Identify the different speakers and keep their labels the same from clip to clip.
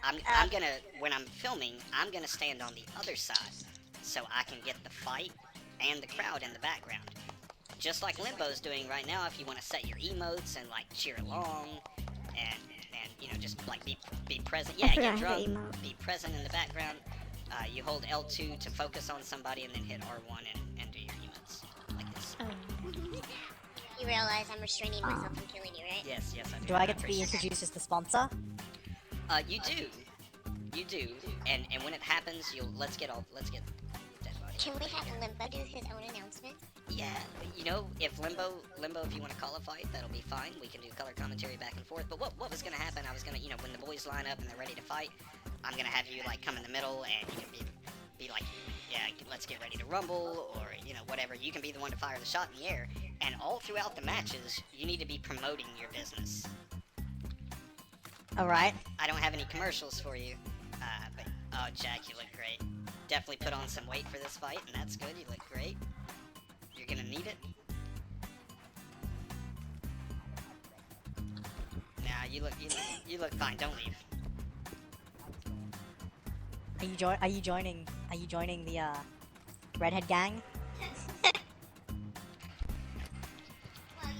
Speaker 1: I'm gonna, when I'm filming, I'm gonna stand on the other side so I can get the fight and the crowd in the background. Just like Limbo's doing right now, if you want to set your emotes and like cheer along and you know, just like be present. Yeah, get drunk, be present in the background. You hold L2 to focus on somebody and then hit R1 and do your emotes like this.
Speaker 2: You realize I'm restraining myself from killing you, right?
Speaker 1: Yes, I do.
Speaker 3: Do I get to be introduced as the sponsor?
Speaker 1: You do. And when it happens, let's get dead body.
Speaker 2: Can we have Limbo do his own announcement?
Speaker 1: Yeah, you know, if Limbo, if you want to call a fight, that'll be fine. We can do color commentary back and forth. But what was gonna happen? I was gonna, you know, when the boys line up and they're ready to fight, I'm gonna have you like come in the middle and you can be like, yeah, let's get ready to rumble, or you know, whatever. You can be the one to fire the shot in the air. And all throughout the matches, you need to be promoting your business.
Speaker 3: Alright.
Speaker 1: I don't have any commercials for you, but oh, Jack, you look great. Definitely put on some weight for this fight, and that's good. You look great. You're gonna need it. Nah, you look fine. Don't leave.
Speaker 3: Are you joining the redhead gang?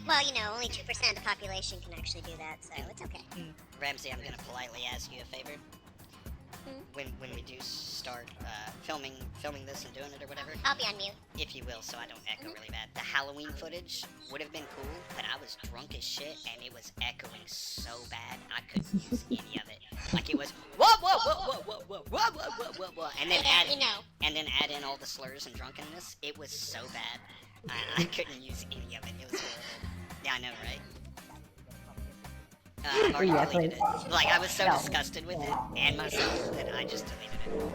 Speaker 2: Well, you know, only 2% of the population can actually do that, so it's okay.
Speaker 1: Ramsey, I'm gonna politely ask you a favor. When we do start filming this and doing it or whatever,
Speaker 2: I'll be on mute.
Speaker 1: if you will, so I don't echo really bad. The Halloween footage would have been cool, but I was drunk as shit and it was echoing so bad I couldn't use any of it. Like it was whoa, and then add in all the slurs and drunkenness. It was so bad. I couldn't use any of it. It was horrible. Yeah, I know, right? I've already deleted it. Like, I was so disgusted with it and myself that I just deleted it.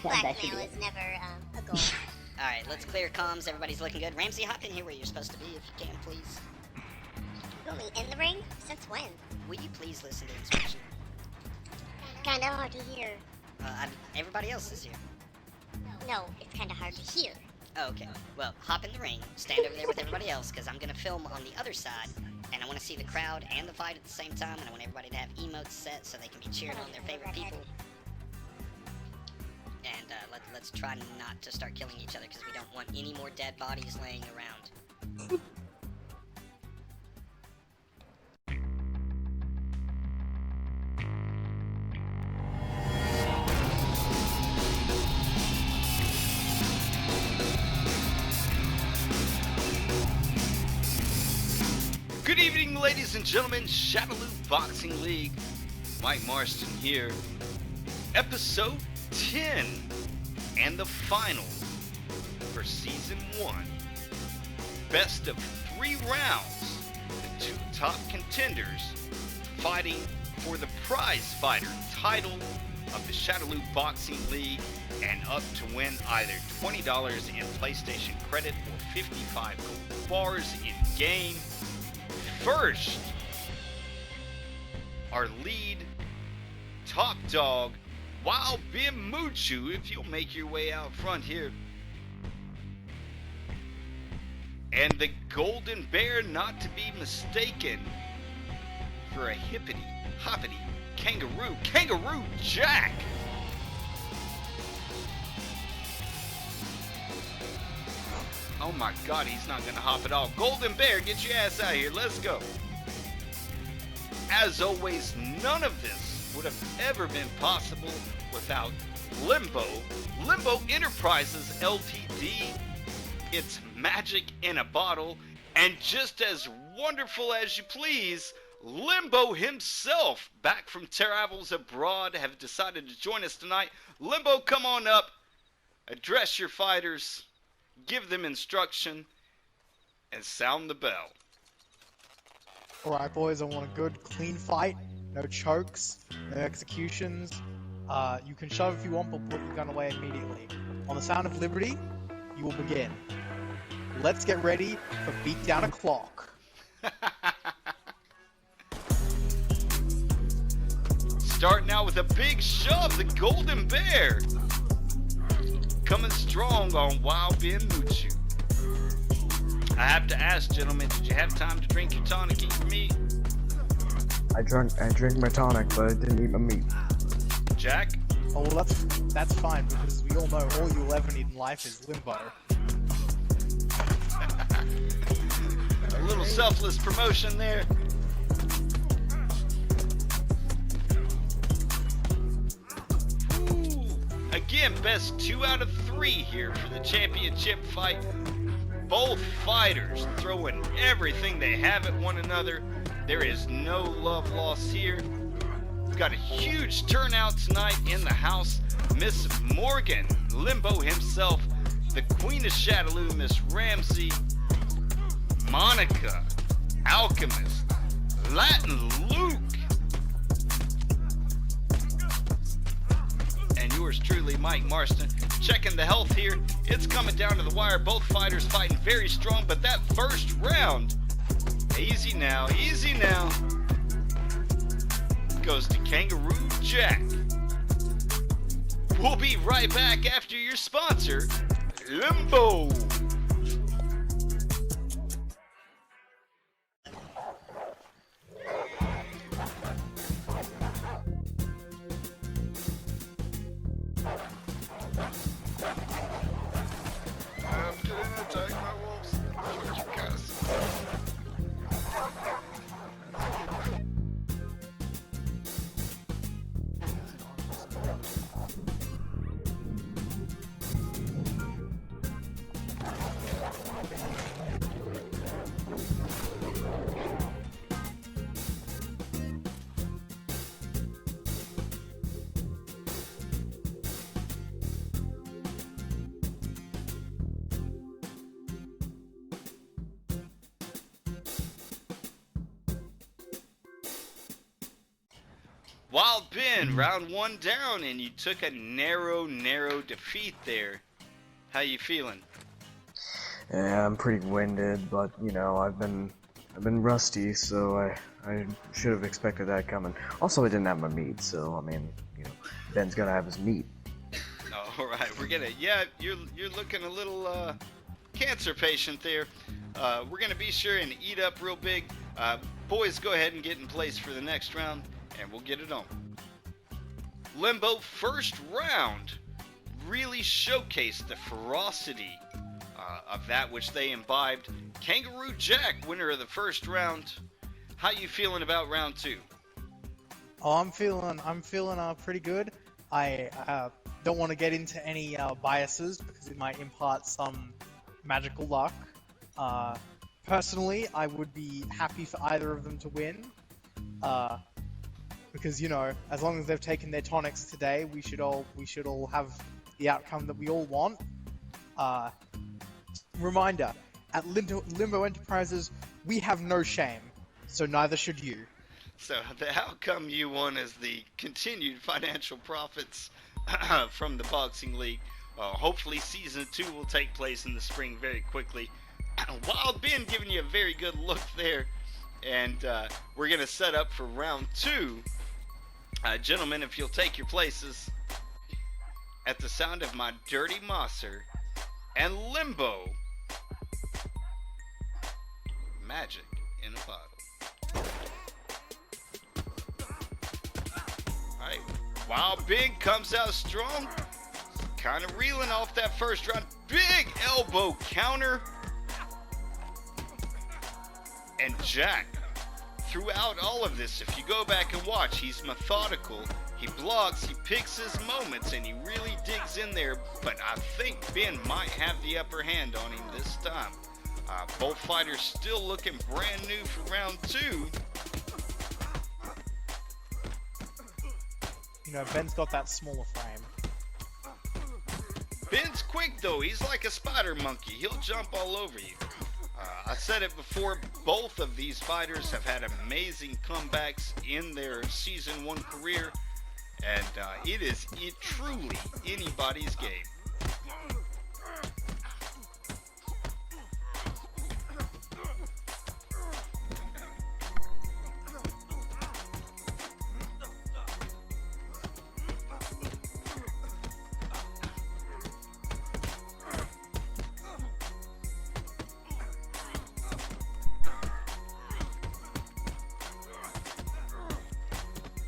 Speaker 2: Blackmail is never a goal.
Speaker 1: Alright, let's clear comms. Everybody's looking good. Ramsey, hop in here where you're supposed to be if you can, please.
Speaker 2: You want me in the ring? Since when?
Speaker 1: Will you please listen to instruction?
Speaker 2: Kinda hard to hear.
Speaker 1: Everybody else is here.
Speaker 2: No, it's kinda hard to hear.
Speaker 1: Oh, okay. Well, hop in the ring, stand over there with everybody else, because I'm going to film on the other side, and I want to see the crowd and the fight at the same time, and I want everybody to have emotes set so they can be cheering on their favorite people. And let's try not to start killing each other, because we don't want any more dead bodies laying around.
Speaker 4: Good evening, ladies and gentlemen. ShadowLoot Boxing League. Mike Marston here. Episode 10 and the final for Season 1. Best of 3 rounds. The 2 top contenders fighting for the prize fighter title of the ShadowLoot Boxing League and up to win either $20 in PlayStation credit or 55 gold bars in game. First, our lead top dog, Wild Bim Muchu, if you'll make your way out front here. And the Golden Bear, not to be mistaken for a hippity hoppity Kangaroo Jack. Oh my God, he's not gonna hop at all. Golden Bear, get your ass out here. Let's go. As always, none of this would have ever been possible without Limbo Enterprises Ltd. It's magic in a bottle, and just as wonderful as you please, Limbo himself, back from travels abroad, have decided to join us tonight. Limbo, come on up, address your fighters, give them instruction, and sound the bell.
Speaker 5: Alright boys, I want a good, clean fight. No chokes, no executions. You can shove if you want, but put your gun away immediately. On the sound of liberty, you will begin. Let's get ready for beat down a clock.
Speaker 4: Starting out with a big shove, the Golden Bear. Coming strong on Wild Ben Muchu. I have to ask, gentlemen, did you have time to drink your tonic, eat your meat?
Speaker 6: I drank my tonic, but I didn't eat my meat.
Speaker 4: Jack?
Speaker 5: Oh, well, that's fine, because we all know all you'll ever need in life is limbo.
Speaker 4: A little selfless promotion there. Again, best 2 out of 3 here for the championship fight. Both fighters throwing everything they have at one another. There is no love lost here. We've got a huge turnout tonight in the house. Miss Morgan, Limbo himself, the Queen of Shadaloo, Miss Ramsey, Monica, Alchemist, Latin Luke, and yours truly, Mike Marston. Checking the health here. It's coming down to the wire. Both fighters fighting very strong, but that first round, easy now, goes to Kangaroo Jack. We'll be right back after your sponsor, Limbo. Wild Ben, round 1 down, and you took a narrow defeat there. How you feeling?
Speaker 6: Yeah, I'm pretty winded, but you know, I've been rusty, so I should have expected that coming. Also, I didn't have my meat, so I mean, you know, Ben's gonna have his meat.
Speaker 4: All right, we're gonna. Yeah, you're looking a little cancer patient there. We're gonna be sure and eat up real big. Boys, go ahead and get in place for the next round, and we'll get it on. Limbo, first round, really showcased the ferocity of that which they imbibed. Kangaroo Jack, winner of the first round. How you feeling about round 2?
Speaker 5: Oh, I'm feeling pretty good. I don't want to get into any biases because it might impart some magical luck. Personally, I would be happy for either of them to win. Because, you know, as long as they've taken their tonics today, we should all have the outcome that we all want. Reminder, at Limbo Enterprises, we have no shame, so neither should you.
Speaker 4: So the outcome you want is the continued financial profits from the Boxing League. Hopefully Season 2 will take place in the spring very quickly. Wild Ben giving you a very good look there. And we're going to set up for round 2. Gentlemen, if you'll take your places at the sound of my dirty Mosser and Limbo. Magic in a bottle. Alright, Wild Ben comes out strong. Kind of reeling off that first round. Big elbow counter. And Jack, throughout all of this, if you go back and watch, he's methodical. He blocks, he picks his moments, and he really digs in there. But I think Ben might have the upper hand on him this time. Both fighters still looking brand new for round 2.
Speaker 5: You know, Ben's got that smaller frame.
Speaker 4: Ben's quick though, he's like a spider monkey. He'll jump all over you. I said it before, both of these fighters have had amazing comebacks in their Season 1 career, and it is truly anybody's game.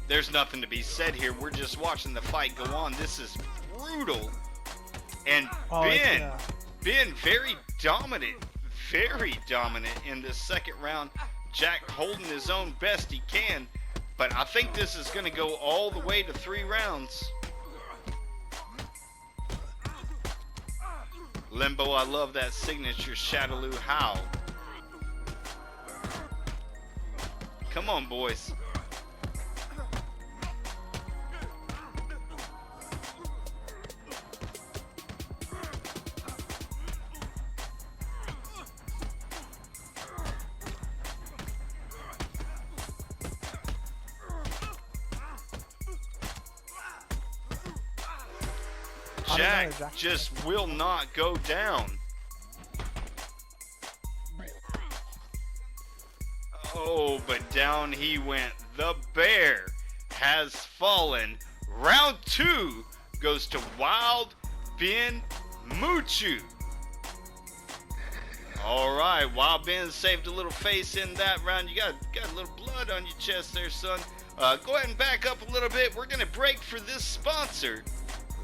Speaker 4: there's nothing to be said here. We're just watching the fight go on. This is brutal. And Ben very dominant in this second round. Jack holding his own best he can, but I think this is going to go all the way to 3 rounds. Limbo, I love that signature Shadaloo howl. Come on, boys. Jack just will not go down. Oh, but down he went. The bear has fallen. Round 2 goes to Wild Ben Muchu. All right, Wild Ben saved a little face in that round. You got a little blood on your chest there, son. Go ahead and back up a little bit. We're going to break for this sponsor,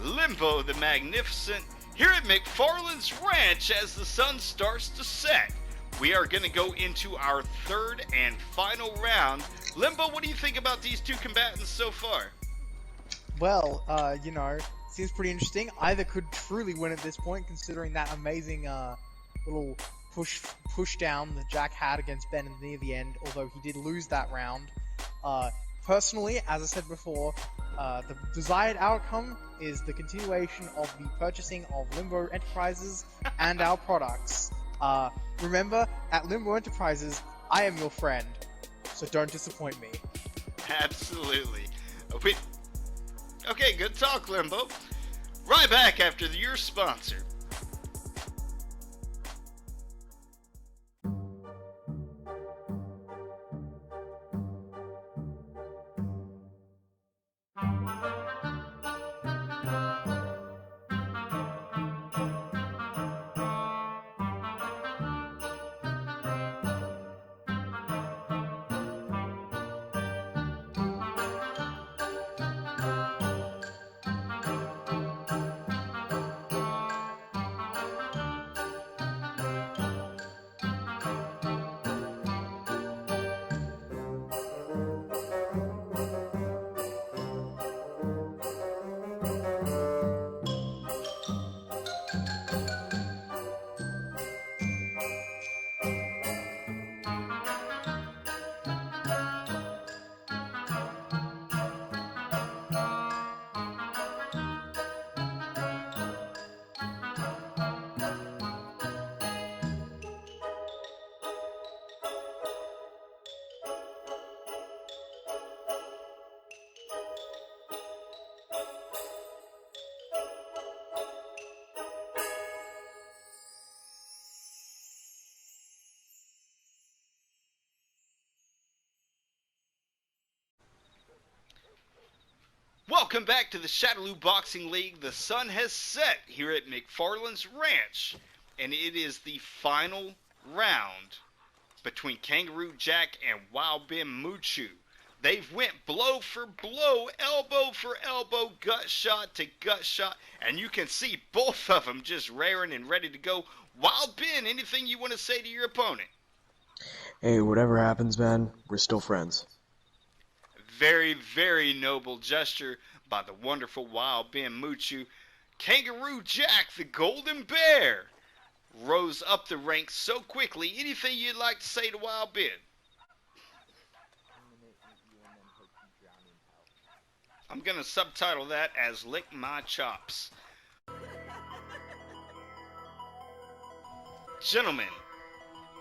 Speaker 4: Limbo the Magnificent, here at McFarland's Ranch as the sun starts to set. We are going to go into our 3rd and final round. Limbo, what do you think about these 2 combatants so far?
Speaker 5: Well, seems pretty interesting. Either could truly win at this point, considering that amazing little push down that Jack had against Ben near the end, although he did lose that round. Personally, as I said before, the desired outcome is the continuation of the purchasing of Limbo Enterprises and our products. Remember, at Limbo Enterprises, I am your friend, so don't disappoint me.
Speaker 4: Absolutely. Okay, good talk, Limbo. Right back after your sponsor. Welcome back to the Shadaloo Boxing League. The sun has set here at McFarland's Ranch, and it is the final round between Kangaroo Jack and Wild Ben Muchu. They've went blow for blow, elbow for elbow, gut shot to gut shot, and you can see both of them just raring and ready to go. Wild Ben, anything you want to say to your opponent?
Speaker 6: Hey, whatever happens, man, we're still friends.
Speaker 4: Very, very noble gesture by the wonderful Wild Ben Muchu. Kangaroo Jack, the Golden Bear, rose up the ranks so quickly. Anything you'd like to say to Wild Ben? I'm going to subtitle that as Lick My Chops. Gentlemen,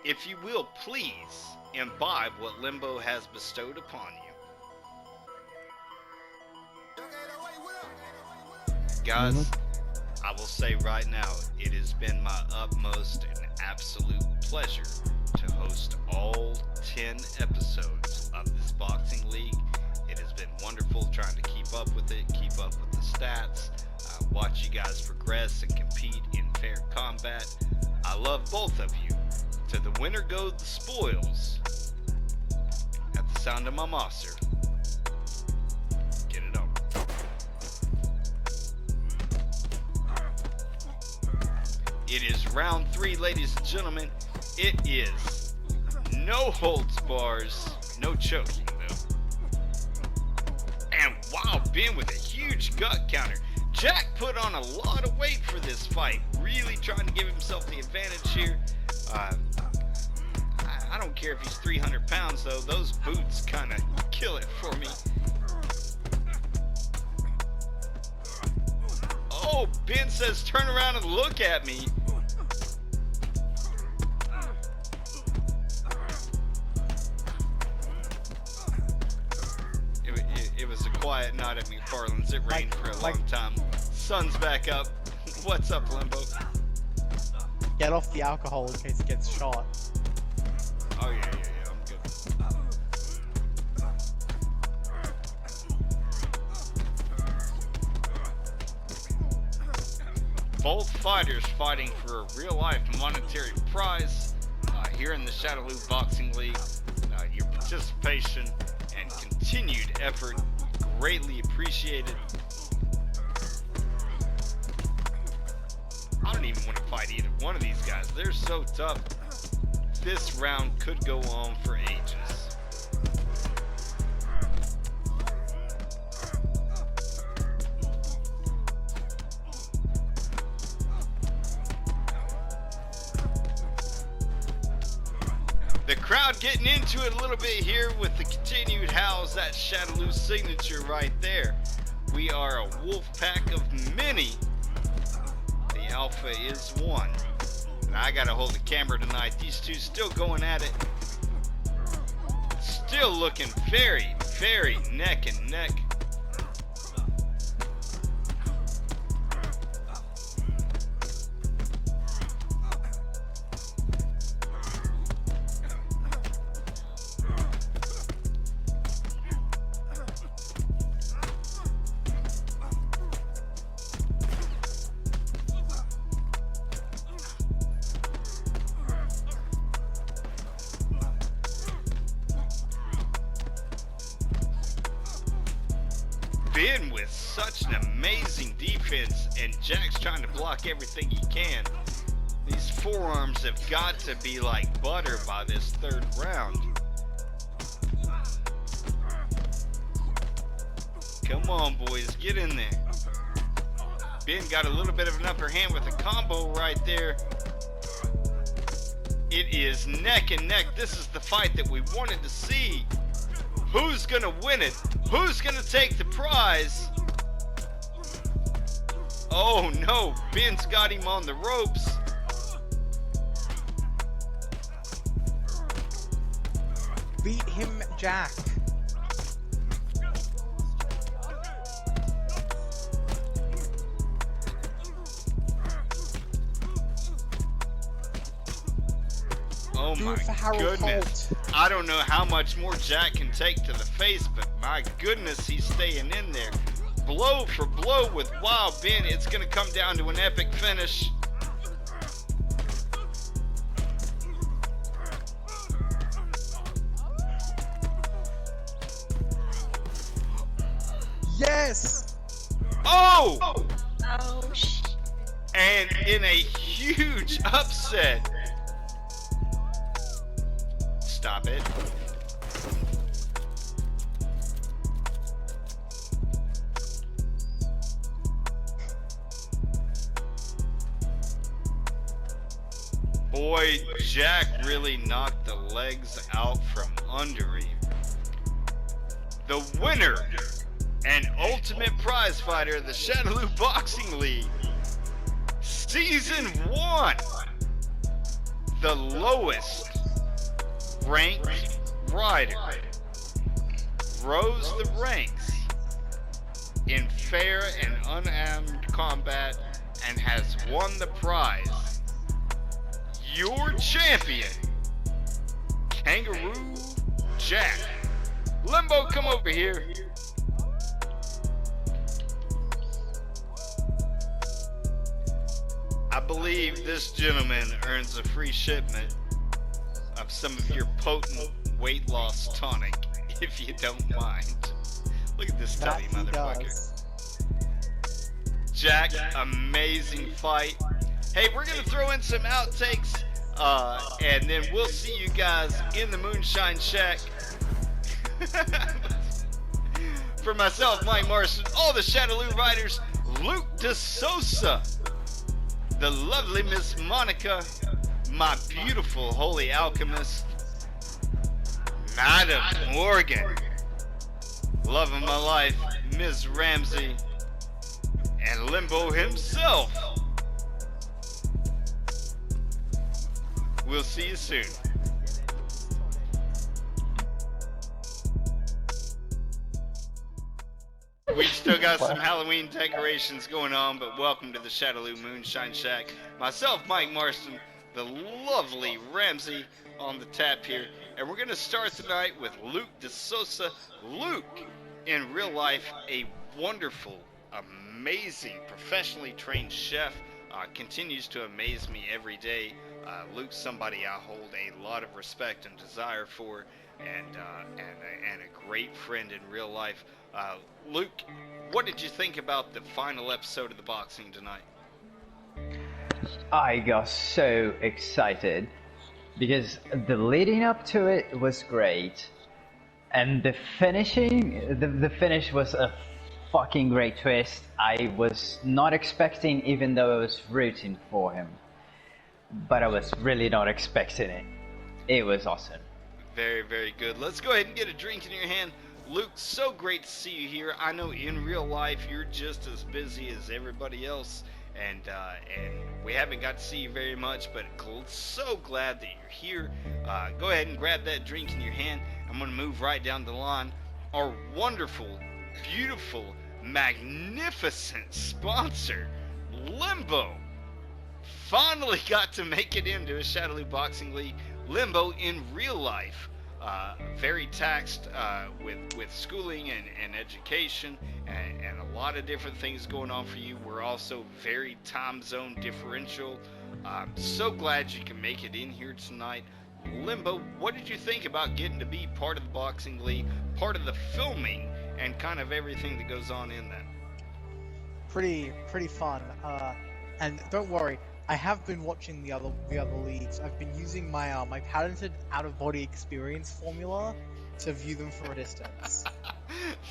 Speaker 4: if you will please imbibe what Limbo has bestowed upon you. Guys, I will say right now, it has been my utmost and absolute pleasure to host all 10 episodes of this boxing league. It has been wonderful trying to keep up with it, keep up with the stats, watch you guys progress and compete in fair combat. I love both of you. To the winner go the spoils. At the sound of my master, It is round 3, ladies and gentlemen. It is no holds bars, no choking though. And wow, Ben with a huge gut counter. Jack put on a lot of weight for this fight, really trying to give himself the advantage here. I don't care if he's 300 pounds though, those boots kind of kill it for me. Oh, Ben says turn around and look at me. It was a quiet night at McFarland's. It rained for a long time. Sun's back up. What's up, Limbo?
Speaker 5: Get off the alcohol in case it gets shot.
Speaker 4: Oh yeah, I'm good. Both fighters fighting for a real-life monetary prize here in the Shadaloo Boxing League. Your participation and continued effort greatly appreciated. I don't even want to fight either one of these guys. They're so tough. This round could go on for ages. The crowd getting into it a little bit here with the continued howls. That Shadaloo signature right there. We are a wolf pack of many. The alpha is one. And I gotta hold the camera tonight. These two still going at it. Still looking very, very neck and neck. Ben with such an amazing defense, and Jack's trying to block everything he can. These forearms have got to be like butter by this third round. Come on, boys, get in there. Ben got a little bit of an upper hand with a combo right there. It is neck and neck. This is the fight that we wanted to see. Who's gonna win it? Who's gonna take the prize? Oh no, Ben's got him on the ropes.
Speaker 5: Beat him, Jack.
Speaker 4: Oh
Speaker 5: Do
Speaker 4: my
Speaker 5: it for Harold
Speaker 4: goodness.
Speaker 5: Holt.
Speaker 4: I don't know how much more Jack can take to the face, but my goodness, he's staying in there. Blow for blow with Wild Ben. It's going to come down to an epic finish.
Speaker 5: Yes!
Speaker 4: Oh!
Speaker 2: Oh,
Speaker 4: And in a huge upset. Stop it. Boy, Jack really knocked the legs out from under him. The winner and ultimate prize fighter of the Shadaloo Boxing League, Season 1, the lowest ranked rider, rose the ranks in fair and unarmed combat and has won the prize. Your champion, Kangaroo Jack. Limbo, come over here. I believe this gentleman earns a free shipment of some of your potent weight loss tonic, if you don't mind. Look at this
Speaker 5: That
Speaker 4: tubby
Speaker 5: he
Speaker 4: motherfucker.
Speaker 5: does.
Speaker 4: Jack, amazing fight. Hey, we're gonna throw in some outtakes, and then we'll see you guys in the Moonshine Shack. For myself, Mike Marston, all the Shadaloo Riders, Luke DeSosa, the lovely Miss Monica, my beautiful Holy Alchemist, Madam Morgan, love of my life, Ms. Ramsey, and Limbo himself. We'll see you soon. We've still got some Halloween decorations going on, but welcome to the Shadaloo Moonshine Shack. Myself, Mike Marston, the lovely Ramsey on the tap here, and we're going to start tonight with Luke DeSosa. Luke, in real life, a wonderful, amazing, professionally trained chef, continues to amaze me every day. Luke's somebody I hold a lot of respect and desire for, and a great friend in real life. Luke, what did you think about the final episode of the boxing tonight?
Speaker 7: I got so excited because the leading up to it was great, and the finishing, the finish was a fucking great twist. I was not expecting, even though I was rooting for him, but I was really not expecting it. It was awesome.
Speaker 4: Very, very good. Let's go ahead and get a drink in your hand. Luke, so great to see you here. I know in real life you're just as busy as everybody else, and we haven't got to see you very much, but so glad that you're here. Go ahead and grab that drink in your hand. I'm going to move right down the line. Our wonderful, beautiful, magnificent sponsor, Limbo, finally got to make it into a Shadaloo Boxing League. Limbo in real life. Very taxed with schooling and education and a lot of different things going on for you. We're also very time zone differential. I'm so glad you can make it in here tonight. Limbo, what did you think about getting to be part of the Boxing League, part of the filming, and kind of everything that goes on in that?
Speaker 5: Pretty fun. And don't worry, I have been watching the other leagues. I've been using my my patented out-of-body experience formula to view them from a distance.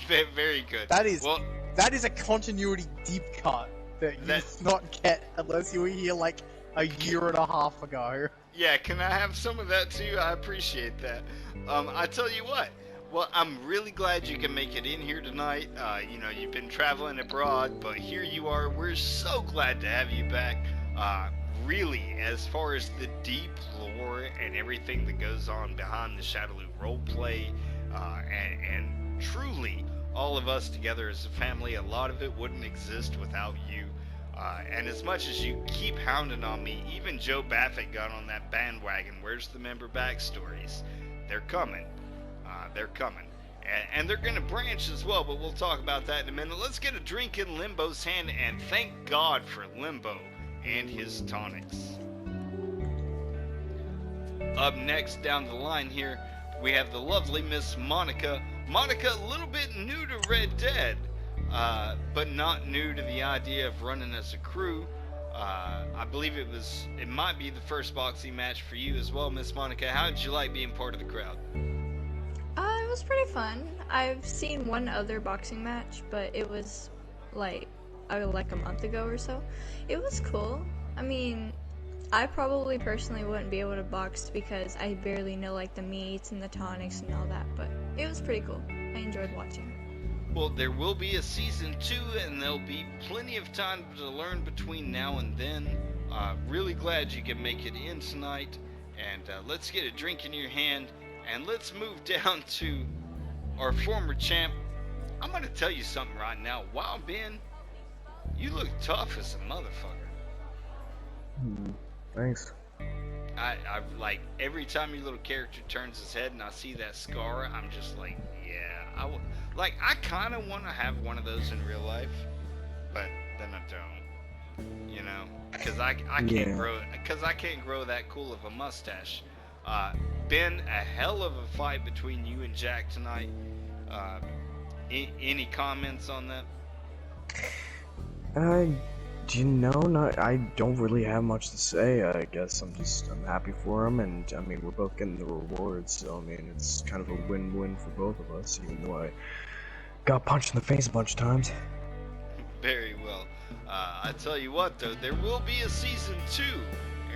Speaker 4: Very good.
Speaker 5: That is a continuity deep cut that you do not get unless you were here like a year and a half ago.
Speaker 4: Yeah, can I have some of that too? I appreciate that. I tell you what. Well, I'm really glad you can make it in here tonight. You know, you've been traveling abroad, but here you are. We're so glad to have you back. Really, as far as the deep lore and everything that goes on behind the Shadaloo roleplay, and truly all of us together as a family, a lot of it wouldn't exist without you. And as much as you keep hounding on me, even Joe Baffett got on that bandwagon. Where's the member backstories? They're coming. They're coming. And they're going to branch as well, but we'll talk about that in a minute. Let's get a drink in Limbo's hand, and thank God for Limbo and his tonics. Up next down the line here, we have the lovely Miss Monica. Monica, a little bit new to Red Dead, but not new to the idea of running as a crew. I believe it might be the first boxing match for you as well, Miss Monica. How did you like being part of the crowd?
Speaker 8: It was pretty fun. I've seen one other boxing match, but it was like a month ago or so. It was cool. I mean, I probably personally wouldn't be able to box because I barely know like the meats and the tonics and all that, but it was pretty cool. I enjoyed watching.
Speaker 4: Well, there will be a season 2, and there'll be plenty of time to learn between now and then. Really glad you can make it in tonight, and let's get a drink in your hand, and let's move down to our former champ. I'm going to tell you something right now. Wow, Ben, you look tough as a motherfucker.
Speaker 6: Thanks.
Speaker 4: I like, every time your little character turns his head and I see that scar, I'm just like, yeah. I kind of want to have one of those in real life, but then I don't. You know, because I can't grow it, because I can't grow that cool of a mustache. Ben, a hell of a fight between you and Jack tonight. Any comments on that?
Speaker 6: you know, I don't really have much to say. I guess I'm happy for him, and I mean, we're both getting the rewards, so I mean, it's kind of a win-win for both of us, even though I got punched in the face a bunch of times.
Speaker 4: Very well. I tell you what, though, there will be a season 2,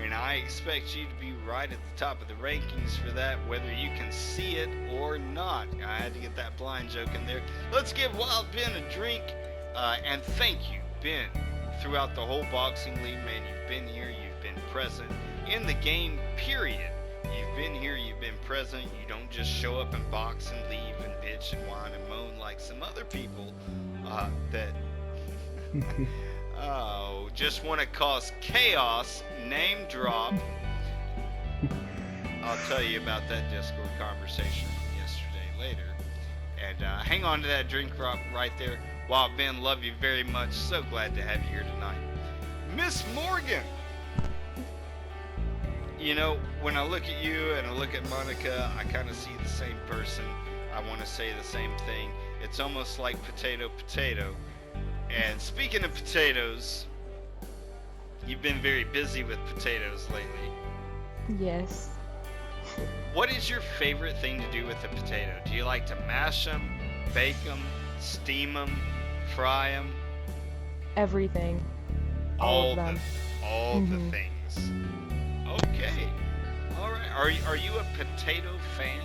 Speaker 4: and I expect you to be right at the top of the rankings for that, whether you can see it or not. I had to get that blind joke in there. Let's give Wild Ben a drink, and thank you, Ben, throughout the whole boxing league. Man, you've been here, you've been present in the game, period. You've been here, you've been present. You don't just show up and box and leave and bitch and whine and moan like some other people that just want to cause chaos. Name drop. I'll tell you about that Discord conversation from yesterday later. And hang on to that drink drop right there. Wow, Ben, love you very much. So glad to have you here tonight. Miss Morgan! You know, when I look at you and I look at Monica, I kind of see the same person. I want to say the same thing. It's almost like potato, potato. And speaking of potatoes, you've been very busy with potatoes lately.
Speaker 9: Yes.
Speaker 4: What is your favorite thing to do with a potato? Do you like to mash them, bake them, steam them, fry them?
Speaker 9: Everything. All of them.
Speaker 4: All the things. Okay. All right. Are you a potato fan?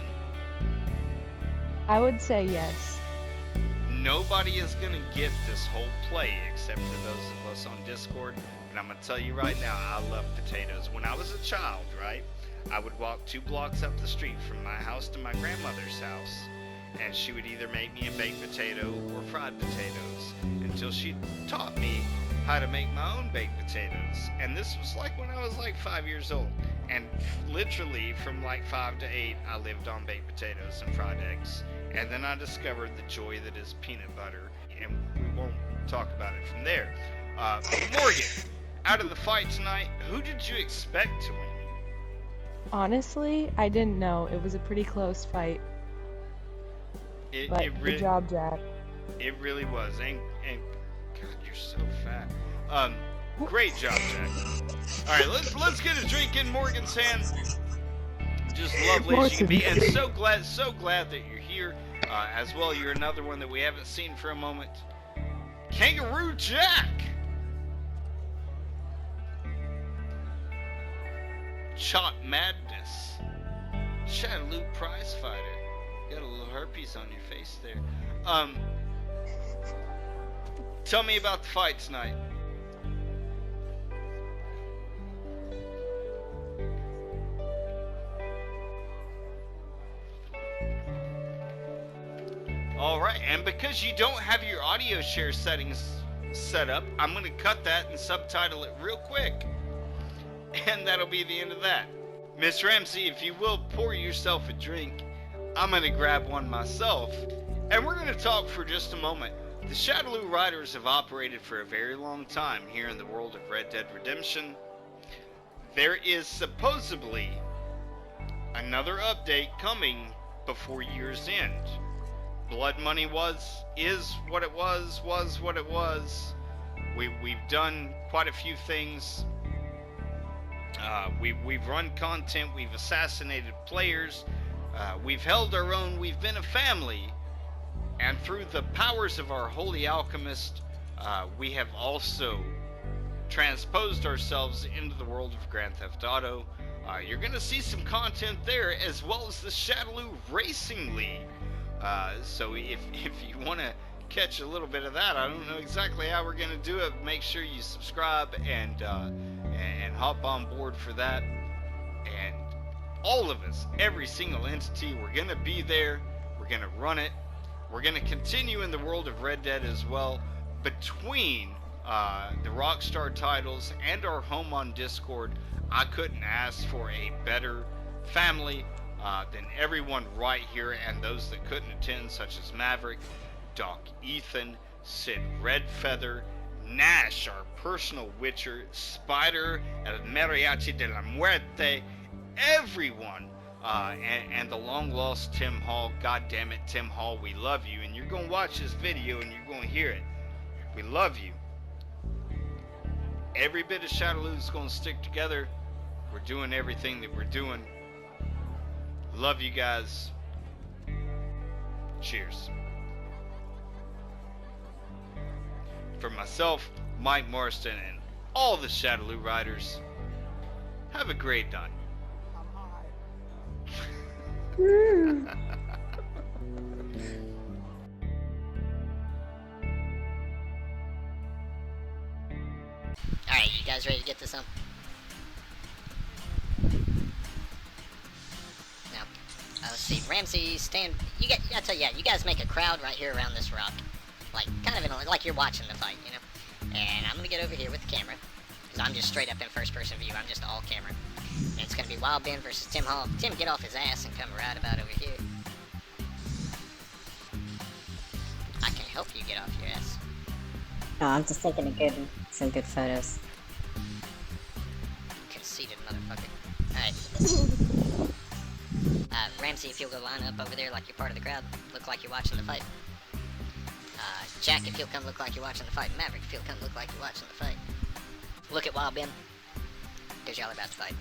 Speaker 9: I would say yes.
Speaker 4: Nobody is going to get this whole play except for those of us on Discord. And I'm going to tell you right now, I love potatoes. When I was a child, right, I would walk 2 blocks up the street from my house to my grandmother's house. And she would either make me a baked potato or fried potatoes until she taught me how to make my own baked potatoes. And this was like when I was like 5 years old. And literally from like 5 to 8, I lived on baked potatoes and fried eggs. And then I discovered the joy that is peanut butter. And we won't talk about it from there. Morgan, out of the fight tonight, who did you expect to win?
Speaker 9: Honestly, I didn't know. It was a pretty close fight. But good job, Jack.
Speaker 4: It really was. And God, you're so fat. Great job, Jack. All right, let's get a drink in Morgan's hand. Just lovely as you can be, and so glad that you're here. As well, you're another one that we haven't seen for a moment. Kangaroo Jack. Chop Madness. Shadaloo Prize Fighter. Got a little herpes on your face there. Tell me about the fight tonight. Alright, and because you don't have your audio share settings set up, I'm going to cut that and subtitle it real quick. And that'll be the end of that. Miss Ramsey, if you will, pour yourself a drink. I'm going to grab one myself. And we're going to talk for just a moment. The Shadaloo Riders have operated for a very long time here in the world of Red Dead Redemption. There is supposedly another update coming before year's end. Blood Money is what it was what it was. We've done quite a few things. We've run content, we've assassinated players, we've held our own, we've been a family, and through the powers of our holy alchemist, we have also transposed ourselves into the world of Grand Theft Auto. You're going to see some content there, as well as the Shadaloo Racing League. So if you want to catch a little bit of that, I don't know exactly how we're going to do it. Make sure you subscribe and hop on board for that. And all of us, every single entity, we're going to be there. We're going to run it. We're going to continue in the world of Red Dead as well. Between the Rockstar titles and our home on Discord, I couldn't ask for a better family than everyone right here, and those that couldn't attend, such as Maverick, Doc Ethan, Sid Redfeather, Nash, our personal Witcher, Spider, El Mariachi de la Muerte, everyone, and the long-lost Tim Hall. God damn it, Tim Hall, we love you, and you're going to watch this video and you're going to hear it. We love you. Every bit of Shadaloo is going to stick together. We're doing everything that we're doing. Love you guys. Cheers. For myself, Mike Marston, and all the Shadaloo riders, have a great night.
Speaker 1: Alright, you guys ready to get this on? Now, let's see, Ramsey, stand, I tell you, you guys make a crowd right here around this rock. Like, kind of in a, like you're watching the fight, you know? And I'm gonna get over here with the camera, because I'm just straight up in first person view, I'm just all camera. And it's gonna be Wild Ben versus Tim Hall. Tim, get off his ass and come right about over here. I can help you get off your ass.
Speaker 10: No, I'm just taking some good photos.
Speaker 1: Conceited motherfucker. Alright. Ramsey, if you'll go line up over there like you're part of the crowd, look like you're watching the fight. Jack, if you'll come look like you're watching the fight. Maverick, if you'll come look like you're watching the fight. Look at Wild Ben, because y'all are about to fight.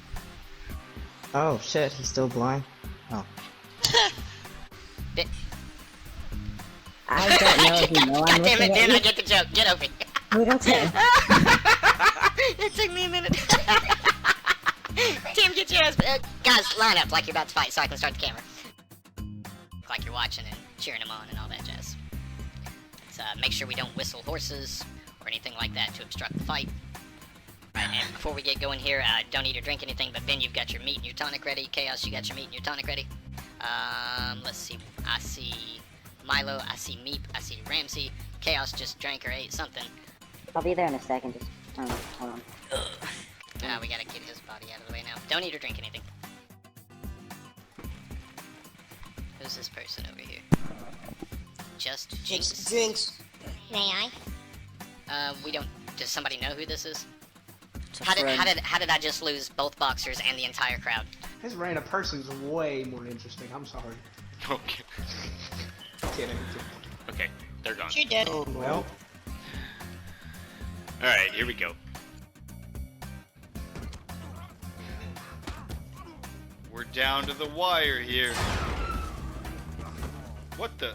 Speaker 10: Oh shit, he's still blind? Oh. I don't know if you know I'm
Speaker 1: Damn it,
Speaker 10: looking
Speaker 1: Ben,
Speaker 10: at
Speaker 1: I get the joke. Get over here.
Speaker 10: you. Don't care.
Speaker 1: It took me a minute. Tim, get your ass. Guys, line up like you're about to fight so I can start the camera. Like you're watching and cheering them on and all that jazz. So make sure we don't whistle horses or anything like that to obstruct the fight. Right, and before we get going here, don't eat or drink anything, but Ben, you've got your meat and your tonic ready. Chaos, you got your meat and your tonic ready. Let's see. I see Milo, I see Meep, I see Ramsey. Chaos just drank or ate something.
Speaker 10: I'll be there in a second, just hold on.
Speaker 1: We gotta get his body out of the way now. Don't eat or drink anything. Who's this person over here? Just Jinx.
Speaker 2: Drinks. May I?
Speaker 1: We don't. Does somebody know who this is? How did I just lose both boxers and the entire crowd?
Speaker 11: This random person's way more interesting. I'm sorry.
Speaker 4: Okay.
Speaker 11: Kidding.
Speaker 4: Okay, they're gone.
Speaker 2: She did.
Speaker 11: Oh well.
Speaker 4: Alright, here we go. We're down to the wire here. What the?